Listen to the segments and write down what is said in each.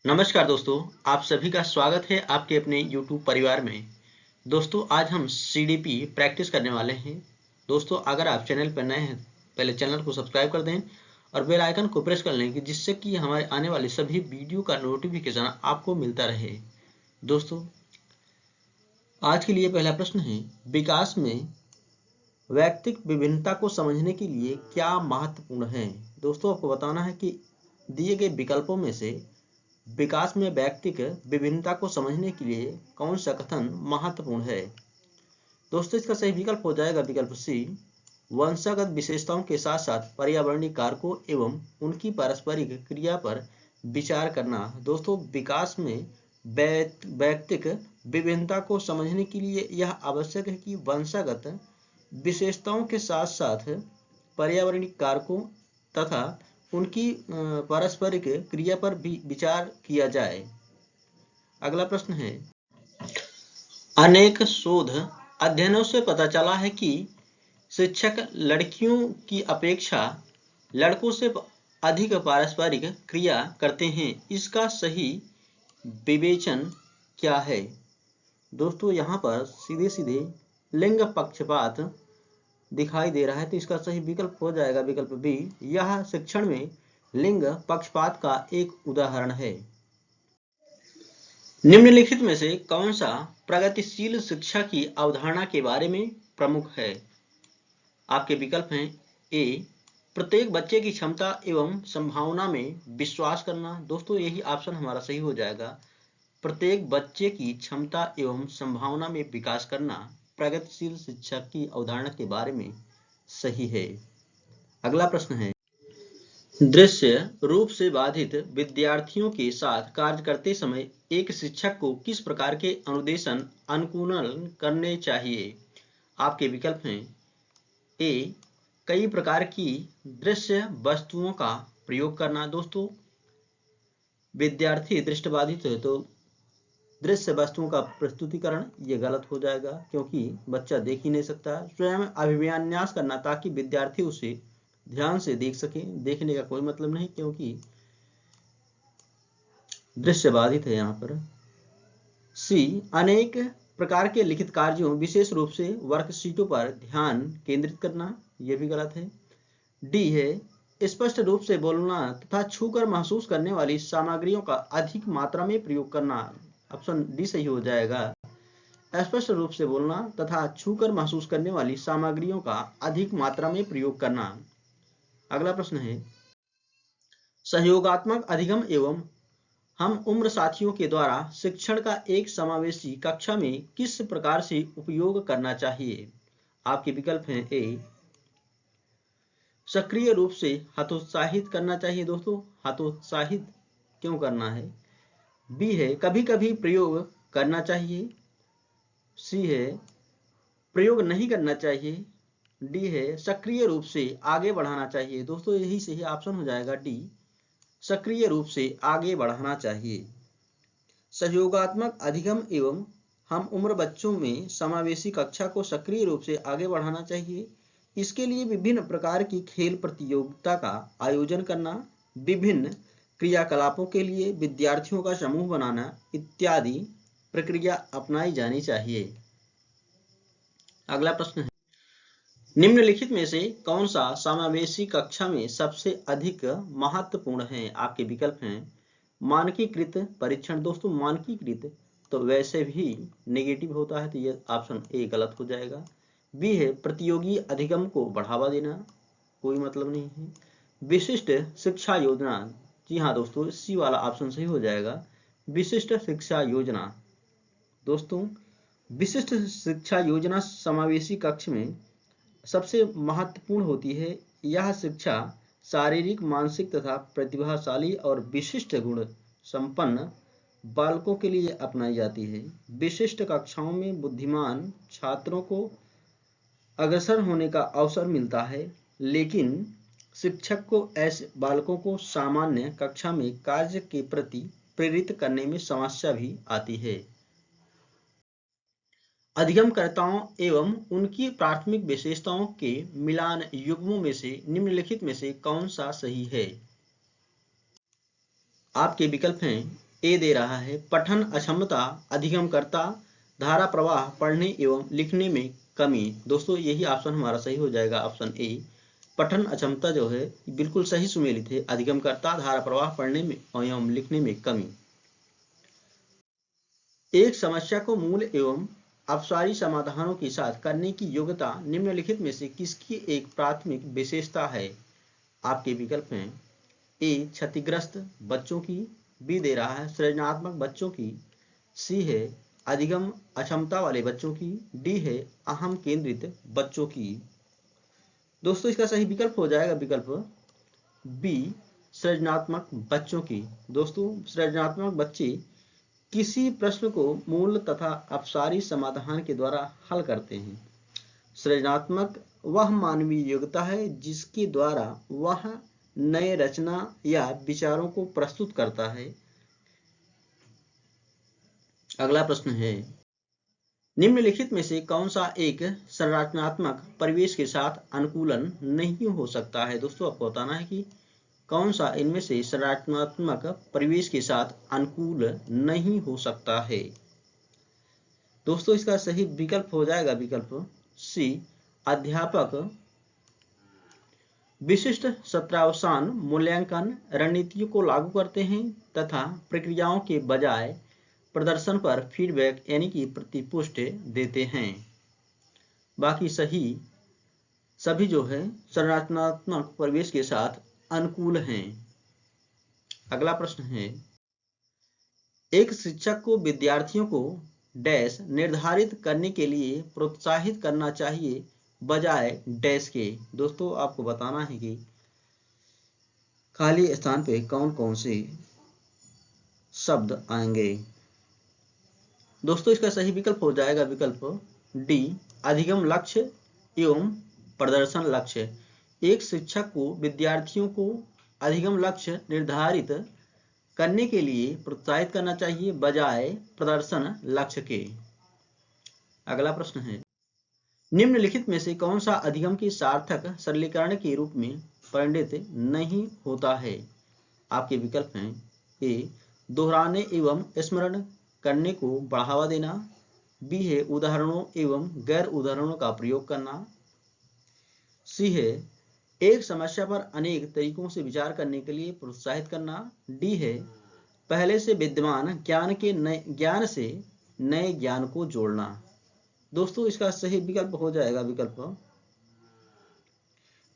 नमस्कार दोस्तों, आप सभी का स्वागत है आपके अपने YouTube परिवार में। दोस्तों आज हम CDP प्रैक्टिस करने वाले हैं। दोस्तों अगर आप चैनल पर नए हैं, पहले चैनल को सब्सक्राइब कर दें और बेल आइकन को प्रेस कर लें जिससे कि हमारे आने वाले सभी वीडियो का नोटिफिकेशन आपको मिलता रहे। दोस्तों आज के लिए पहला प्रश्न है, विकास में वैयक्तिक विभिन्नता को समझने के लिए क्या महत्वपूर्ण है। दोस्तों आपको बताना है कि दिए गए विकल्पों में से विकास में व्यक्तिक विभिन्नता को समझने के लिए कौन सा कथन महत्वपूर्ण है। दोस्तों इसका सही विकल्प हो जाएगा विकल्प सी, वंशागत विशेषताओं के साथ साथ पर्यावरणीय कारकों एवं उनकी पारस्परिक क्रिया पर विचार करना। दोस्तों विकास में व्यक्तिक विभिन्नता को समझने के लिए यह आवश्यक है कि वंशागत विशेषताओं के साथ साथ पर्यावरणीय कारकों तथा उनकी पारस्परिक क्रिया पर भी विचार किया जाए। अगला प्रश्न है, अनेक शोध अध्ययनों से पता चला है कि शिक्षक लड़कियों की अपेक्षा लड़कों से अधिक पारस्परिक क्रिया करते हैं। इसका सही विवेचन क्या है। दोस्तों यहाँ पर सीधे सीधे लिंग पक्षपात दिखाई दे रहा है, तो इसका सही विकल्प हो जाएगा विकल्प बी, यह शिक्षण में लिंग पक्षपात का एक उदाहरण है। निम्नलिखित में से कौन सा प्रगतिशील शिक्षा की अवधारणा के बारे में प्रमुख है। आपके विकल्प हैं, ए प्रत्येक बच्चे की क्षमता एवं संभावना में विश्वास करना। दोस्तों यही ऑप्शन हमारा सही हो जाएगा, प्रत्येक बच्चे की क्षमता एवं संभावना में विकास करना प्रगतिशील शिक्षा की अवधारणा के बारे में सही है। अगला प्रश्न है, दृश्य रूप से बाधित विद्यार्थियों के साथ कार्य करते समय एक शिक्षक को किस प्रकार के अनुदेशन अनुकूलन करने चाहिए। आपके विकल्प हैं, ए कई प्रकार की दृश्य वस्तुओं का प्रयोग करना। दोस्तों विद्यार्थी दृष्टिबाधित है तो दृश्य वस्तुओं का प्रस्तुतिकरण ये गलत हो जाएगा, क्योंकि बच्चा देख ही नहीं सकता। स्वयं अभिविन्यास करना ताकि विद्यार्थी उसे ध्यान से देख सके, देखने का कोई मतलब नहीं क्योंकि दृश्य बाधित है यहाँ पर। सी अनेक प्रकार के लिखित कार्यों विशेष रूप से वर्कशीटों पर ध्यान केंद्रित करना, यह भी गलत है। डी है स्पष्ट रूप से बोलना तथा छूकर महसूस करने वाली सामग्रियों का अधिक मात्रा में प्रयोग करना। ऑप्शन डी सही हो जाएगा, स्पष्ट रूप से बोलना तथा छूकर महसूस करने वाली सामग्रियों का अधिक मात्रा में प्रयोग करना। अगला प्रश्न है, सहयोगात्मक अधिगम एवं हम उम्र साथियों के द्वारा शिक्षण का एक समावेशी कक्षा में किस प्रकार से उपयोग करना चाहिए। आपके विकल्प हैं, ए सक्रिय रूप से हतोत्साहित करना चाहिए। दोस्तों हतोत्साहित क्यों करना है। बी है कभी कभी प्रयोग करना चाहिए। सी है प्रयोग नहीं करना चाहिए। डी है सक्रिय रूप से आगे बढ़ाना चाहिए। दोस्तों यही सही ऑप्शन हो जाएगा डी, सक्रिय रूप से आगे बढ़ाना चाहिए। सहयोगात्मक अधिगम एवं हम उम्र बच्चों में समावेशी कक्षा को सक्रिय रूप से आगे बढ़ाना चाहिए। इसके लिए विभिन्न प्रकार की खेल प्रतियोगिता का आयोजन करना, विभिन्न क्रियाकलापों के लिए विद्यार्थियों का समूह बनाना इत्यादि प्रक्रिया अपनाई जानी चाहिए। अगला प्रश्न है, निम्नलिखित में से कौन सा समावेशी कक्षा में सबसे अधिक महत्वपूर्ण है। आपके विकल्प हैं, मानकीकृत परीक्षण। दोस्तों मानकीकृत तो वैसे भी नेगेटिव होता है, तो ये ऑप्शन ए गलत हो जाएगा। बी है प्रतियोगी अधिगम को बढ़ावा देना, कोई मतलब नहीं है। विशिष्ट शिक्षा योजना, जी हाँ दोस्तों सी वाला ऑप्शन सही हो जाएगा, विशिष्ट शिक्षा योजना। दोस्तों विशिष्ट शिक्षा योजना समावेशी कक्ष में सबसे महत्वपूर्ण होती है। यह शिक्षा शारीरिक, मानसिक तथा प्रतिभाशाली और विशिष्ट गुण संपन्न बालकों के लिए अपनाई जाती है। विशिष्ट कक्षाओं में बुद्धिमान छात्रों को अग्रसर होने का अवसर मिलता है, लेकिन शिक्षक को ऐसे बालकों को सामान्य कक्षा में कार्य के प्रति प्रेरित करने में समस्या भी आती है। अधिगमकर्ताओं एवं उनकी प्राथमिक विशेषताओं के मिलान युग्मों में से निम्नलिखित में से कौन सा सही है। आपके विकल्प हैं, ए दे रहा है पठन अक्षमता, अधिगमकर्ता, धारा प्रवाह, पढ़ने एवं लिखने में कमी। दोस्तों यही ऑप्शन हमारा सही हो जाएगा, ऑप्शन ए। पठन अक्षमता जो है बिल्कुल सही सुमेलित है, अधिगमकर्ता, धारा प्रवाह, पढ़ने में एवं लिखने में कमी। एक समस्या को मूल एवं अपसारी समाधानों के साथ करने की योग्यता निम्नलिखित में से किसकी एक प्राथमिक विशेषता है? आपके विकल्प हैं ए क्षतिग्रस्त बच्चों की, बी दे रहा है सृजनात्मक बच्चों की, सी है अधिगम अक्षमता वाले बच्चों की, डी है अहम केंद्रित बच्चों की। दोस्तों इसका सही विकल्प हो जाएगा विकल्प बी सृजनात्मक बच्चों की। दोस्तों सृजनात्मक बच्चे किसी प्रश्न को मूल तथा अपसारी समाधान के द्वारा हल करते हैं। सृजनात्मक वह मानवीय योग्यता है जिसके द्वारा वह नए रचना या विचारों को प्रस्तुत करता है। अगला प्रश्न है निम्नलिखित में से कौन सा एक संरचनात्मक परिवेश के साथ अनुकूलन नहीं हो सकता है? दोस्तों आपको बताना है कि कौन सा इनमें से संरचनात्मक परिवेश के साथ अनुकूल नहीं हो सकता है। दोस्तों इसका सही विकल्प हो जाएगा विकल्प सी अध्यापक विशिष्ट सत्रावसान मूल्यांकन रणनीतियों को लागू करते हैं तथा प्रक्रियाओं के बजाय प्रदर्शन पर फीडबैक यानी कि प्रतिपुष्टि देते हैं। बाकी सभी जो है संरचनात्मक परिवेश के साथ अनुकूल हैं। अगला प्रश्न है एक शिक्षक को विद्यार्थियों को डैश निर्धारित करने के लिए प्रोत्साहित करना चाहिए बजाय डैश के। दोस्तों आपको बताना है कि खाली स्थान पे कौन कौन से शब्द आएंगे। दोस्तों इसका सही विकल्प हो जाएगा विकल्प डी अधिगम लक्ष्य एवं प्रदर्शन लक्ष्य। एक शिक्षक को विद्यार्थियों को अधिगम लक्ष्य निर्धारित करने के लिए प्रोत्साहित करना चाहिए बजाय प्रदर्शन लक्ष्य के। अगला प्रश्न है निम्नलिखित में से कौन सा अधिगम के सार्थक सरलीकरण के रूप में परिणत नहीं होता है? आपके विकल्प हैं ए दोहराने एवं स्मरण करने को बढ़ावा देना, बी है उदाहरणों एवं गैर उदाहरणों का प्रयोग करना, सी है एक समस्या पर अनेक तरीकों से विचार करने के लिए प्रोत्साहित करना, डी है पहले से विद्यमान ज्ञान से नए ज्ञान को जोड़ना। दोस्तों इसका सही विकल्प हो जाएगा विकल्प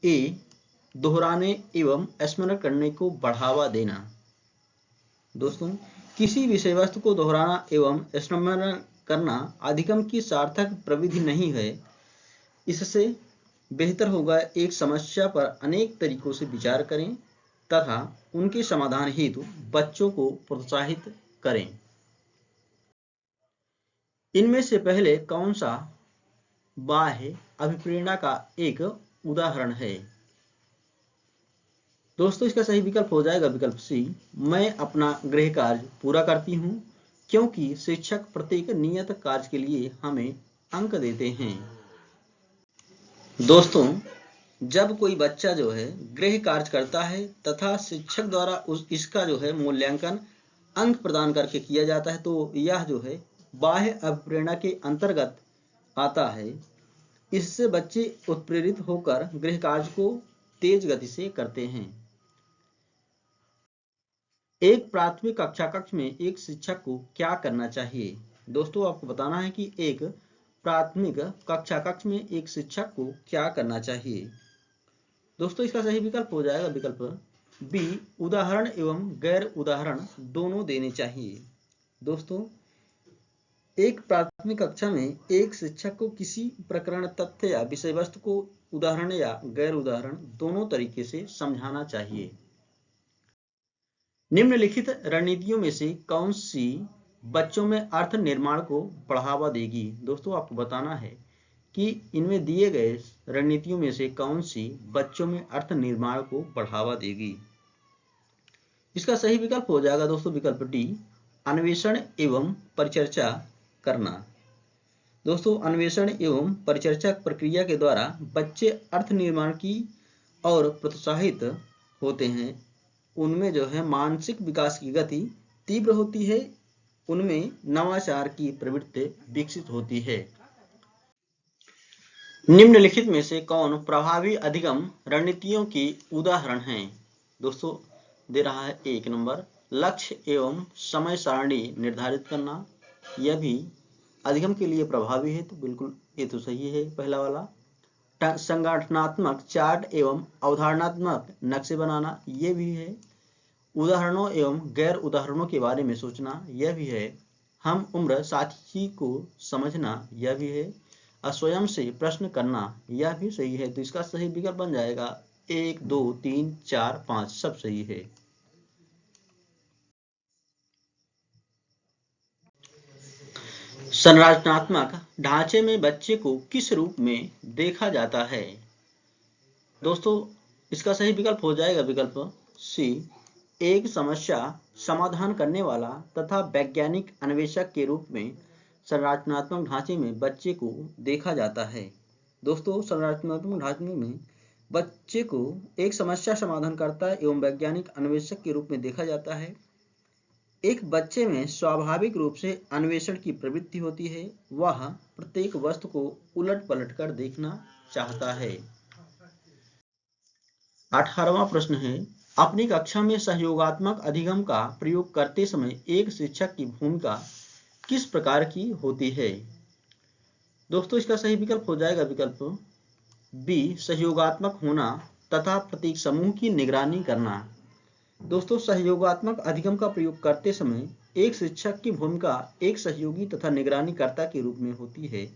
ए दोहराने एवं स्मरण करने को बढ़ावा देना। दोस्तों किसी विषय वस्तु को दोहराना एवं स्मरण करना अधिगम की सार्थक प्रविधि नहीं है। इससे बेहतर होगा एक समस्या पर अनेक तरीकों से विचार करें तथा उनके समाधान हेतु बच्चों को प्रोत्साहित करें। इनमें से पहले कौन सा बाह्य अभिप्रेरणा का एक उदाहरण है? दोस्तों इसका सही विकल्प हो जाएगा विकल्प सी मैं अपना गृह कार्य पूरा करती हूँ क्योंकि शिक्षक प्रत्येक नियत कार्य के लिए हमें अंक देते हैं। दोस्तों जब कोई बच्चा जो है गृह कार्य करता है तथा शिक्षक द्वारा इसका जो है मूल्यांकन अंक प्रदान करके किया जाता है तो यह जो है बाह्य अभिप्रेरणा के अंतर्गत आता है। इससे बच्चे उत्प्रेरित होकर गृह कार्य को तेज गति से करते हैं। एक प्राथमिक कक्षा कक्ष में एक शिक्षक को क्या करना चाहिए? दोस्तों आपको बताना है कि एक प्राथमिक कक्षा कक्ष में एक शिक्षक को क्या करना चाहिए। दोस्तों इसका सही विकल्प हो जाएगा विकल्प बी उदाहरण एवं गैर उदाहरण दोनों देने चाहिए। दोस्तों एक प्राथमिक कक्षा में एक शिक्षक को किसी प्रकरण तथ्य या विषय वस्तु को उदाहरण या गैर उदाहरण दोनों तरीके से समझाना चाहिए। निम्नलिखित रणनीतियों में से कौन सी बच्चों में अर्थ निर्माण को बढ़ावा देगी? दोस्तों आपको बताना है कि इनमें दिए गए रणनीतियों में से कौन सी बच्चों में अर्थ निर्माण को बढ़ावा देगी। इसका सही विकल्प हो जाएगा दोस्तों विकल्प डी अन्वेषण एवं परिचर्चा करना। दोस्तों अन्वेषण एवं परिचर्चा प्रक्रिया के द्वारा बच्चे अर्थ निर्माण की और प्रोत्साहित होते हैं। उनमें जो है मानसिक विकास की गति तीव्र होती है, उनमें नवाचार की प्रवृत्ति विकसित होती है। निम्नलिखित में से कौन प्रभावी अधिगम रणनीतियों की उदाहरण हैं? दोस्तों दे रहा है 1 नंबर, लक्ष्य एवं समय सारणी निर्धारित करना, यह भी अधिगम के लिए प्रभावी है, तो बिल्कुल ये तो सही है पहला वाला। संगठनात्मक चार्ट एवं अवधारणात्मक नक्शे बनाना, यह भी है। उदाहरणों एवं गैर उदाहरणों के बारे में सोचना, यह भी है। हम उम्र साथी को समझना, यह भी है। स्वयं से प्रश्न करना, यह भी सही है। तो इसका सही विकल्प बन जाएगा 1, 2, 3, 4, 5 सब सही है। संरचनात्मक ढांचे में बच्चे को किस रूप में देखा जाता है? दोस्तों इसका सही विकल्प हो जाएगा विकल्प सी, एक समस्या समाधान करने वाला तथा वैज्ञानिक अन्वेषक के रूप में संरचनात्मक ढांचे में बच्चे को देखा जाता है। दोस्तों संरचनात्मक ढांचे में बच्चे को एक समस्या समाधानकर्ता एवं वैज्ञानिक अन्वेषक के रूप में देखा जाता है। एक बच्चे में स्वाभाविक रूप से अन्वेषण की प्रवृत्ति होती है, वह प्रत्येक वस्तु को उलट पलट कर देखना चाहता है। 18वां प्रश्न है, अपनी कक्षा में सहयोगात्मक अधिगम का प्रयोग करते समय एक शिक्षक की भूमिका किस प्रकार की होती है? दोस्तों इसका सही विकल्प हो जाएगा विकल्प बी, सहयोगात्मक होना तथा प्रत्येक समूह की निगरानी करना। दोस्तों सहयोगात्मक अधिगम का प्रयोग करते समय एक शिक्षक की भूमिका एक सहयोगी तथा निगरानीकर्ता के रूप में होती है।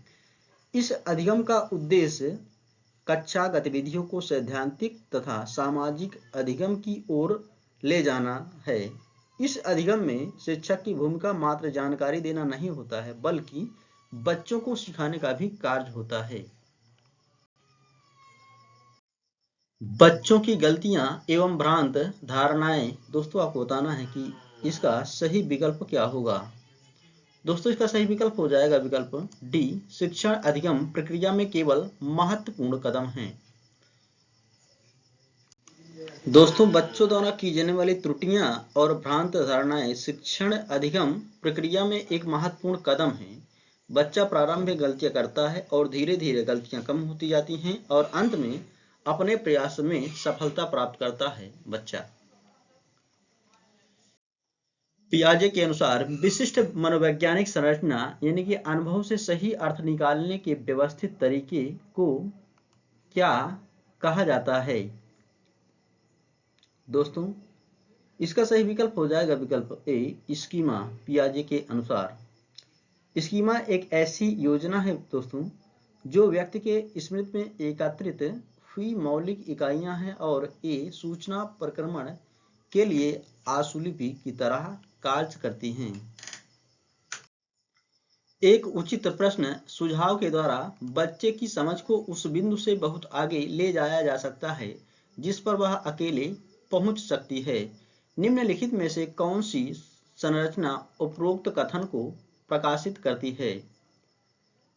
इस अधिगम का उद्देश्य कक्षा गतिविधियों को सैद्धांतिक तथा सामाजिक अधिगम की ओर ले जाना है। इस अधिगम में शिक्षक की भूमिका मात्र जानकारी देना नहीं होता है, बल्कि बच्चों को सिखाने का भी कार्य होता है। बच्चों की गलतियां एवं भ्रांत धारणाएं, दोस्तों आपको बताना है कि इसका सही विकल्प क्या होगा। दोस्तों इसका सही विकल्प हो जाएगा विकल्प डी, शिक्षण अधिगम प्रक्रिया में केवल महत्वपूर्ण कदम हैं। दोस्तों बच्चों द्वारा की जाने वाली त्रुटियां और भ्रांत धारणाएं शिक्षण अधिगम प्रक्रिया में एक महत्वपूर्ण कदम है। बच्चा प्रारंभ में गलतियां करता है और धीरे धीरे गलतियां कम होती जाती हैं और अंत में अपने प्रयास में सफलता प्राप्त करता है बच्चा। पियाजे के अनुसार विशिष्ट मनोवैज्ञानिक संरचना यानी कि अनुभव से सही अर्थ निकालने के व्यवस्थित तरीके को क्या कहा जाता है? दोस्तों इसका सही विकल्प हो जाएगा विकल्प ए, स्कीमा। पियाजे के अनुसार स्कीमा एक ऐसी योजना है दोस्तों जो व्यक्ति के स्मृति में एकत्रित हुई मौलिक इकाइयां हैं और ये सूचना प्रक्रमण के लिए आशुलिपि की तरह कार्य करती हैं। एक उचित प्रश्न सुझाव के द्वारा बच्चे की समझ को उस बिंदु से बहुत आगे ले जाया जा सकता है जिस पर वह अकेले पहुंच सकती है। निम्नलिखित में से कौन सी संरचना उपरोक्त कथन को प्रकाशित करती है?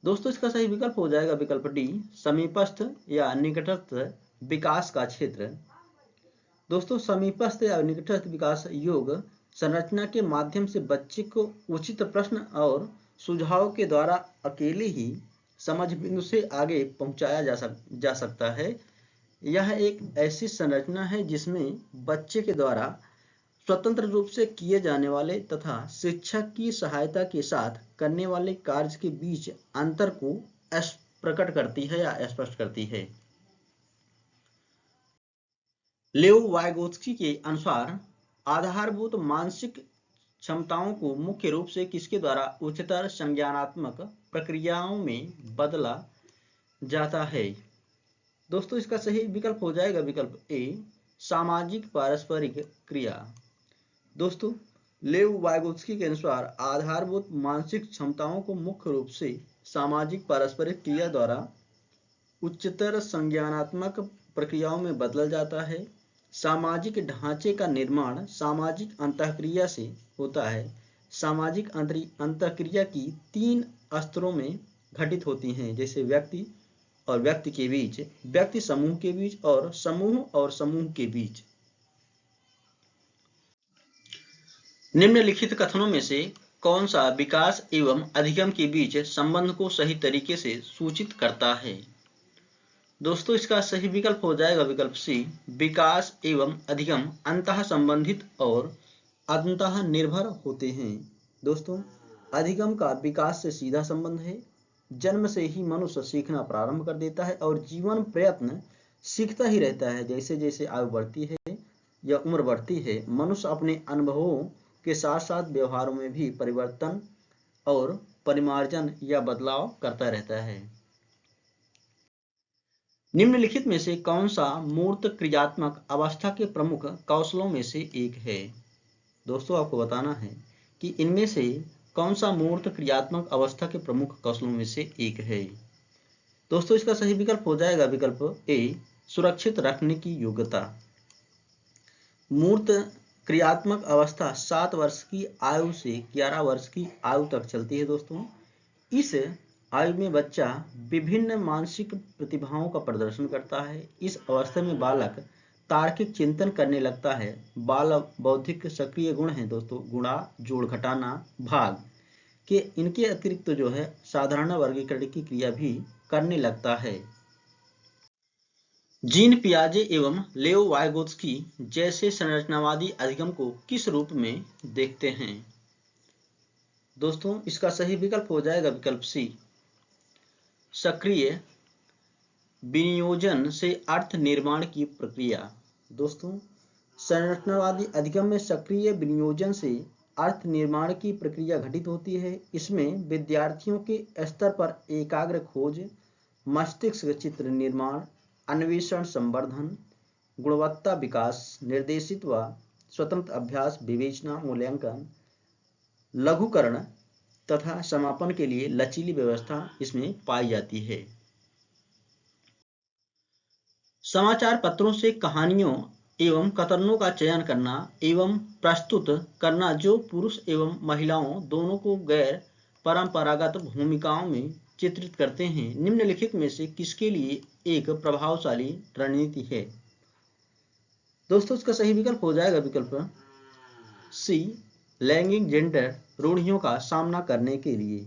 दोस्तों इसका सही विकल्प हो जाएगा विकल्प डी, समीपस्थ या निकटस्थ विकास का क्षेत्र। दोस्तों समीपस्थ या निकटस्थ विकास योग संरचना के माध्यम से बच्चे को उचित प्रश्न और सुझाव के द्वारा अकेले ही समझ बिंदु से आगे पहुंचाया जा सकता है। यह एक ऐसी संरचना है जिसमें बच्चे के द्वारा स्वतंत्र रूप से किए जाने वाले तथा शिक्षक की सहायता के साथ करने वाले कार्य के बीच अंतर को प्रकट करती है या स्पष्ट करती है। लेओ वाइगोत्स्की के अनुसार आधारभूत मानसिक क्षमताओं को मुख्य रूप से किसके द्वारा उच्चतर संज्ञानात्मक प्रक्रियाओं में बदला जाता है? दोस्तों इसका सही विकल्प हो जाएगा विकल्प ए, सामाजिक पारस्परिक क्रिया। दोस्तों लेव वाइगोत्स्की के अनुसार आधारभूत मानसिक क्षमताओं को मुख्य रूप से सामाजिक पारस्परिक क्रिया द्वारा उच्चतर संज्ञानात्मक प्रक्रियाओं में बदला जाता है। सामाजिक ढांचे का निर्माण सामाजिक अंतःक्रिया से होता है। सामाजिक अंतःक्रिया की 3 स्तरों में घटित होती हैं, जैसे व्यक्ति और व्यक्ति के बीच, व्यक्ति समूह के बीच और समूह के बीच। निम्नलिखित कथनों में से कौन सा विकास एवं अधिगम के बीच संबंध को सही तरीके से सूचित करता है? दोस्तों इसका सही विकल्प हो जाएगा विकल्प सी। विकास एवं अधिगम अंतः संबंधित और अंतः निर्भर होते हैं। दोस्तों अधिगम का विकास से सीधा संबंध है। जन्म से ही मनुष्य सीखना प्रारंभ कर देता है और जीवन प्रयत्न सीखता ही रहता है। जैसे जैसे आयु बढ़ती है या उम्र बढ़ती है, मनुष्य अपने अनुभवों के साथ साथ व्यवहारों में भी परिवर्तन और परिमार्जन या बदलाव करता रहता है। निम्नलिखित में से कौन सा मूर्त क्रियात्मक अवस्था के प्रमुख कौशलों में से एक है? दोस्तों आपको बताना है कि इनमें से कौन सा मूर्त क्रियात्मक अवस्था के प्रमुख कौशलों में से एक है। दोस्तों इसका सही विकल्प हो जाएगा विकल्प ए, सुरक्षित रखने की योग्यता। मूर्त क्रियात्मक अवस्था 7 वर्ष की आयु से 11 वर्ष की आयु तक चलती है। दोस्तों इस आयु में बच्चा विभिन्न मानसिक प्रतिभाओं का प्रदर्शन करता है। इस अवस्था में बालक तार्किक चिंतन करने लगता है। बाल बौद्धिक सक्रिय गुण हैं दोस्तों, गुणा, जोड़, घटाना, भाग के इनके अतिरिक्त जो है साधारण वर्गीकरण की क्रिया भी करने लगता है। जीन पियाजे एवं लेओ वाइगोत्स्की जैसे संरचनावादी अधिगम को किस रूप में देखते हैं? दोस्तों इसका सही विकल्प हो जाएगा विकल्प सी, सक्रिय विनियोजन से अर्थ निर्माण की प्रक्रिया। दोस्तों संरचनावादी अधिगम में सक्रिय विनियोजन से अर्थ निर्माण की प्रक्रिया घटित होती है। इसमें विद्यार्थियों के स्तर पर एकाग्र खोज, मस्तिष्क चित्र निर्माण, अन्वेषण, संवर्धन, गुणवत्ता विकास, निर्देशित व स्वतंत्र अभ्यास, विवेचना, मूल्यांकन, लघुकरण तथा समापन के लिए लचीली व्यवस्था इसमें पाई जाती है। समाचार पत्रों से कहानियों एवं कथनों का चयन करना एवं प्रस्तुत करना जो पुरुष एवं महिलाओं दोनों को गैर परंपरागत भूमिकाओं में चित्रित करते हैं, निम्नलिखित में से किसके लिए एक प्रभावशाली रणनीति है? दोस्तों इसका सही विकल्प हो जाएगा विकल्प सी, लैंगिक जेंडर रूढ़ियों का सामना करने के लिए।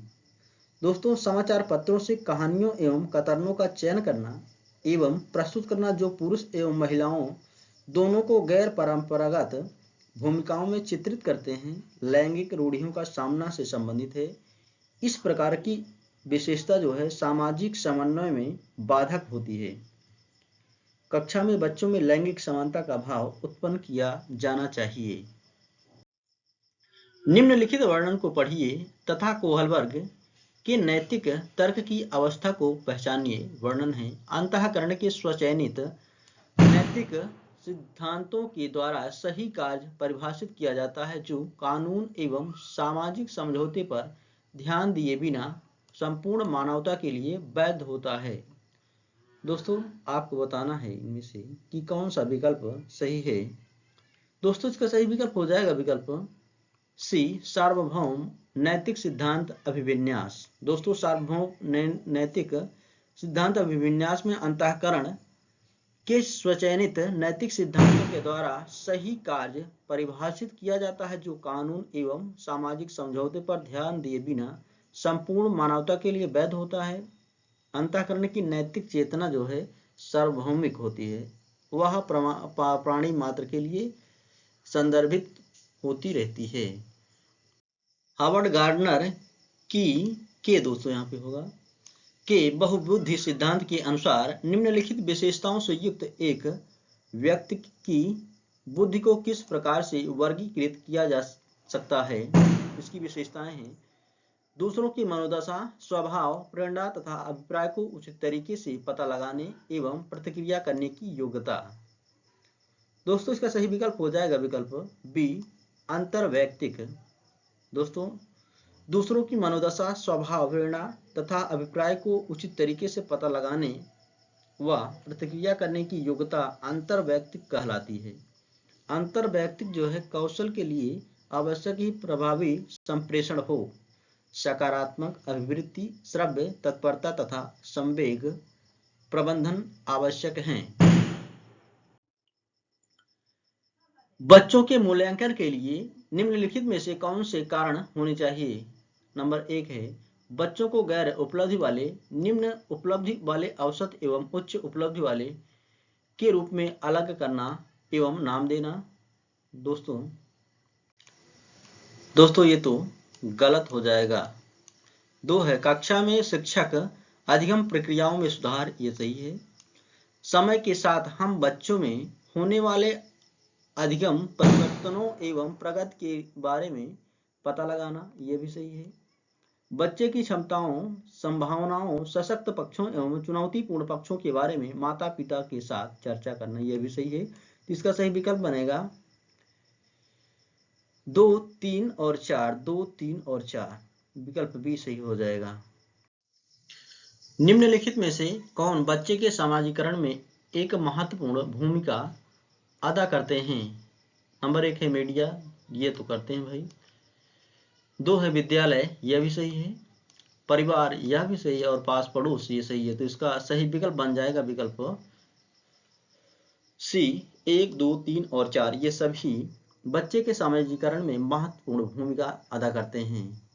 दोस्तों समाचार पत्रों से कहानियों एवं कथनों का चयन करना एवं प्रस्तुत करना जो पुरुष एवं महिलाओं दोनों को गैर परंपरागत भूमिकाओं में चित्रित करते हैं, लैंगिक रूढ़ियों का सामना से संबंधित है। इस प्रकार की विशेषता जो है सामाजिक समन्वय में बाधक होती है। कक्षा में बच्चों में लैंगिक समानता का भाव उत्पन्न किया जाना चाहिए। निम्नलिखित वर्णन को पढ़िए तथा कोहलबर्ग के नैतिक तर्क की अवस्था को पहचानिए। वर्णन है, अंतःकरण के स्वचयनित नैतिक सिद्धांतों के द्वारा सही कार्य परिभाषित किया जाता है जो कानून एवं सामाजिक समझौते पर ध्यान दिए बिना संपूर्ण मानवता के लिए वैध होता है। दोस्तों आपको बताना है इनमें से कि कौन सा विकल्प सही है। दोस्तों इसका सही विकल्प हो जाएगा विकल्प सी, सार्वभौम नैतिक सिद्धांत अभिविन्यास। दोस्तों सार्वभौम नैतिक सिद्धांत अभिविन्यास में अंतःकरण के स्वचयनित नैतिक सिद्धांतों के द्वारा सही कार्य परिभाषित किया जाता है जो कानून एवं सामाजिक समझौते पर ध्यान दिए बिना संपूर्ण मानवता के लिए वैध होता है। अंतःकरण की नैतिक चेतना जो है सार्वभौमिक होती है, वह प्राणी मात्र के लिए संदर्भित होती रहती है। हार्वर्ड गार्डनर की दोस्तों यहाँ पे होगा के बहुबुद्धि सिद्धांत के अनुसार निम्नलिखित विशेषताओं से युक्त एक व्यक्ति की बुद्धि को किस प्रकार से वर्गीकृत किया जा सकता है? इसकी विशेषताएं हैं, दूसरों की मनोदशा, स्वभाव, प्रेरणा तथा अभिप्राय को उचित तरीके से पता लगाने एवं प्रतिक्रिया करने की योग्यता। दोस्तों इसका सही विकल्प हो जाएगा विकल्प बी, अंतर्वैयक्तिक। दोस्तों दूसरों की मनोदशा, स्वभाव, प्रेरणा तथा अभिप्राय को उचित तरीके से पता लगाने व प्रतिक्रिया करने की योग्यता अंतर्वैयक्तिक कहलाती है। अंतर्वैयक्तिक जो है कौशल के लिए आवश्यक ही प्रभावी संप्रेषण हो, सकारात्मक अभिवृत्ति, श्रव्य तत्परता तथा संवेग प्रबंधन आवश्यक हैं। बच्चों के मूल्यांकन के लिए निम्नलिखित में से कौन से कारण होने चाहिए? नंबर 1 है बच्चों को गैर उपलब्धि वाले, निम्न उपलब्धि वाले, औसत एवं उच्च उपलब्धि वाले के रूप में अलग करना एवं नाम देना। दोस्तों ये तो गलत हो जाएगा। 2 है कक्षा में शिक्षक अधिगम प्रक्रियाओं में सुधार, ये सही है। समय के साथ हम बच्चों में होने वाले अधिगम परिवर्तनों एवं प्रगति के बारे में पता लगाना, ये भी सही है। बच्चे की क्षमताओं, संभावनाओं, सशक्त पक्षों एवं चुनौतीपूर्ण पक्षों के बारे में माता पिता के साथ चर्चा करना, यह भी सही है। इसका सही विकल्प बनेगा 2, 3 और 4। 2, 3 और 4 विकल्प बी सही हो जाएगा। निम्नलिखित में से कौन बच्चे के समाजीकरण में एक महत्वपूर्ण भूमिका अदा करते हैं? नंबर 1 है मीडिया, ये तो करते हैं भाई। 2 है विद्यालय, यह भी सही है। परिवार, यह भी सही है। और पास पड़ोस, ये सही है। तो इसका सही विकल्प बन जाएगा विकल्प सी। 1, 2, 3 और 4 ये सभी बच्चे के समाजीकरण में महत्वपूर्ण भूमिका अदा करते हैं।